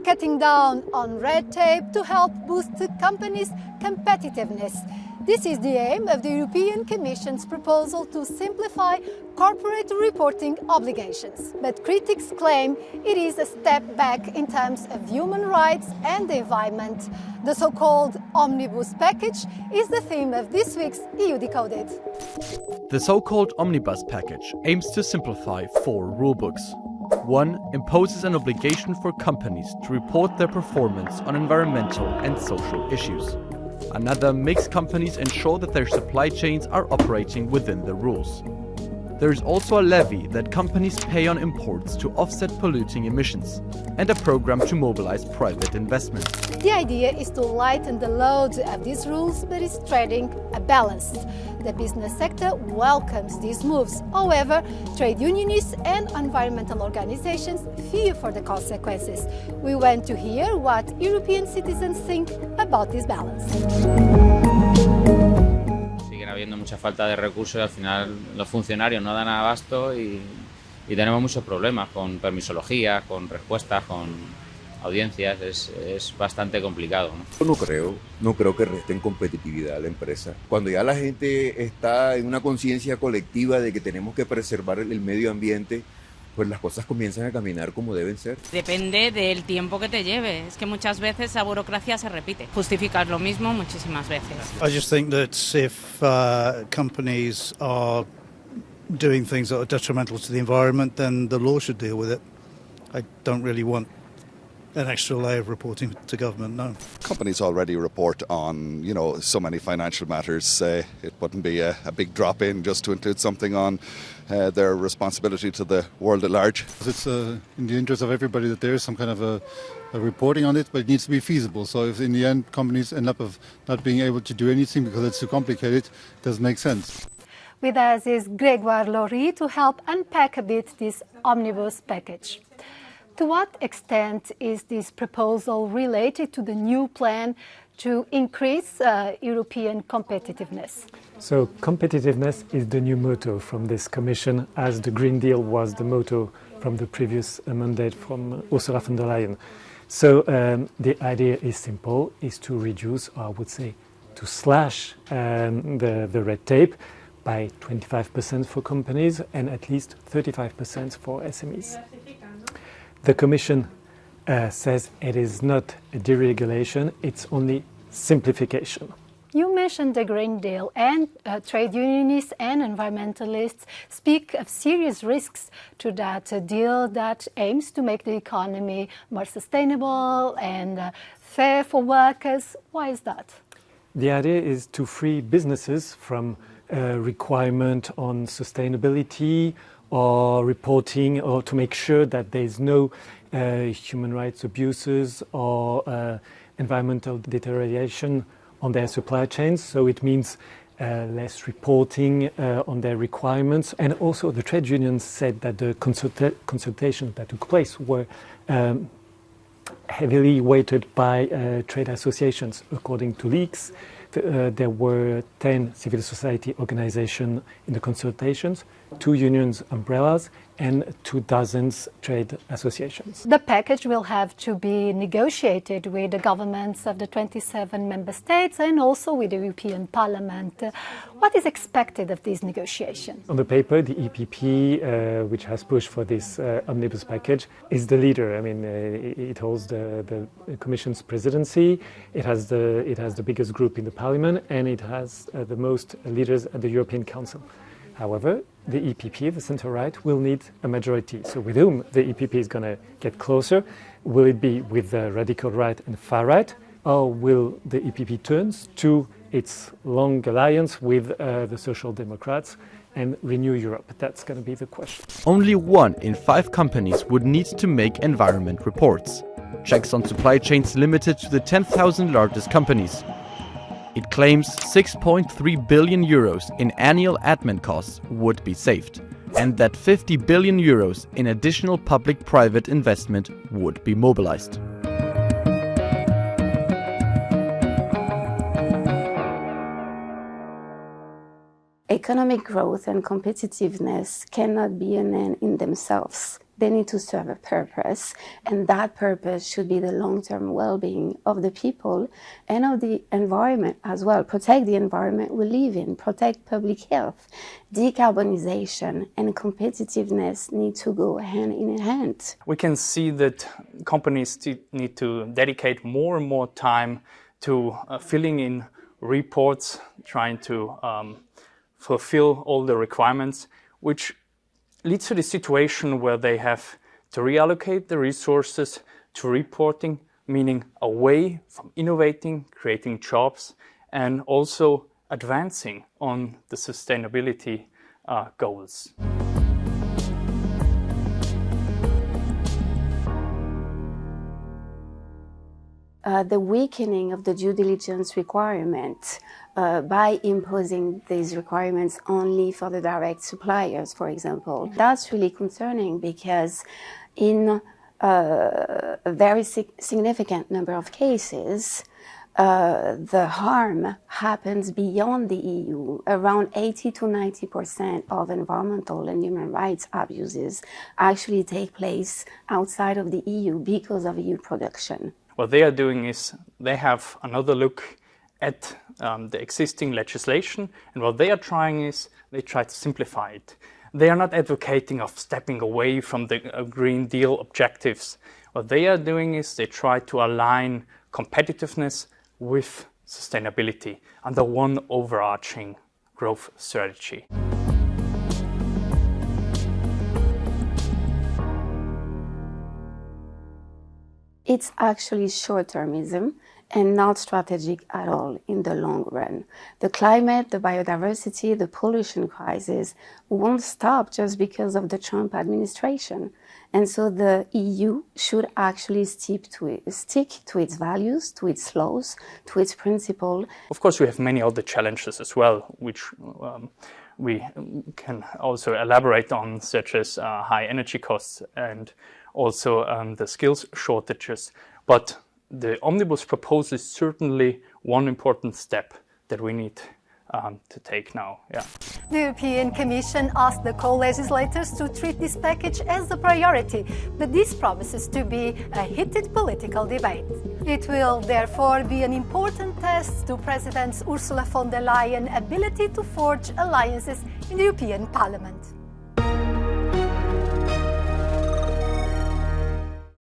cutting down on red tape to help boost the companies' competitiveness. This is the aim of the European Commission's proposal to simplify corporate reporting obligations. But critics claim it is a step back in terms of human rights and the environment. The so-called Omnibus package is the theme of this week's EU-decoded. The so-called Omnibus package aims to simplify 4 rulebooks. 1 imposes an obligation for companies to report their performance on environmental and social issues. Another makes companies ensure that their supply chains are operating within the rules. There is also a levy that companies pay on imports to offset polluting emissions, and a program to mobilize private investment. The idea is to lighten the load of these rules, but is striking a balance. The business sector welcomes these moves. However, trade unionists and environmental organizations fear for the consequences. We want to hear what European citizens think about this balance. Siguen habiendo mucha falta de recursos y al final los funcionarios no dan abasto y tenemos muchos problemas con permisología, con respuestas, con audiencias, es bastante complicado, ¿no? Yo no creo que resten competitividad a la empresa. Cuando ya la gente está en una conciencia colectiva de que tenemos que preservar el medio ambiente, pues las cosas comienzan a caminar como deben ser. Depende del tiempo que te lleve. Es que muchas veces la burocracia se repite. Justificas lo mismo muchísimas veces. I just think that if companies are doing things that are detrimental to the environment, then the law should deal with it. I don't really want an extra layer of reporting to government, no. Companies already report on, so many financial matters. It wouldn't be a big drop in just to include something on their responsibility to the world at large. It's in the interest of everybody that there is some kind of a reporting on it, but it needs to be feasible. So if in the end companies end up of not being able to do anything because it's too complicated, it doesn't make sense. With us is Grégoire Laurie to help unpack a bit this omnibus package. To what extent is this proposal related to the new plan to increase European competitiveness? So competitiveness is the new motto from this Commission, as the Green Deal was the motto from the previous mandate from Ursula von der Leyen. So the idea is simple, is to reduce, or I would say to slash the red tape by 25% for companies and at least 35% for SMEs. The Commission says it is not a deregulation, it's only simplification. You mentioned the Green Deal, and trade unionists and environmentalists speak of serious risks to that deal that aims to make the economy more sustainable and fair for workers. Why is that? The idea is to free businesses from requirement on sustainability or reporting, or to make sure that there is no human rights abuses or environmental deterioration on their supply chains. So it means less reporting on their requirements. And also the trade unions said that the consultations that took place were heavily weighted by trade associations. According to leaks, there were 10 civil society organizations in the consultations, 2 unions umbrellas, and 24 trade associations. The package will have to be negotiated with the governments of the 27 member states and also with the European Parliament. What is expected of these negotiations? On the paper, the EPP, which has pushed for this omnibus package, is the leader. I mean, it holds the Commission's presidency, it has the biggest group in the Parliament, and it has the most leaders at the European Council. However, the EPP, the centre-right, will need a majority. So with whom the EPP is going to get closer? Will it be with the radical right and far-right? Or will the EPP turn to its long alliance with the Social Democrats and Renew Europe? That's going to be the question. Only 1 in 5 companies would need to make environment reports. Checks on supply chains limited to the 10,000 largest companies. It claims 6.3 billion euros in annual admin costs would be saved, and that 50 billion euros in additional public-private investment would be mobilized. Economic growth and competitiveness cannot be an end in themselves. They need to serve a purpose, and that purpose should be the long-term well-being of the people and of the environment as well. Protect the environment we live in, protect public health. Decarbonization and competitiveness need to go hand in hand. We can see that companies need to dedicate more and more time to filling in reports, trying to fulfill all the requirements, which leads to the situation where they have to reallocate the resources to reporting, meaning away from innovating, creating jobs, and also advancing on the sustainability goals. The weakening of the due diligence requirement by imposing these requirements only for the direct suppliers, for example. That's really concerning because in a very significant number of cases, the harm happens beyond the EU. Around 80 to 90% of environmental and human rights abuses actually take place outside of the EU because of EU production. What they are doing is they have another look at the existing legislation, and what they are trying is they try to simplify it. They are not advocating of stepping away from the Green Deal objectives. What they are doing is they try to align competitiveness with sustainability under one overarching growth strategy. It's actually short-termism and not strategic at all in the long run. The climate, the biodiversity, the pollution crisis won't stop just because of the Trump administration. And so the EU should actually stick to its values, to its laws, to its principles. Of course, we have many other challenges as well, which we can also elaborate on, such as high energy costs and also the skills shortages. But the Omnibus proposal is certainly one important step that we need to take now. Yeah. The European Commission asked the co-legislators to treat this package as a priority, but this promises to be a heated political debate. It will therefore be an important test to President Ursula von der Leyen's ability to forge alliances in the European Parliament.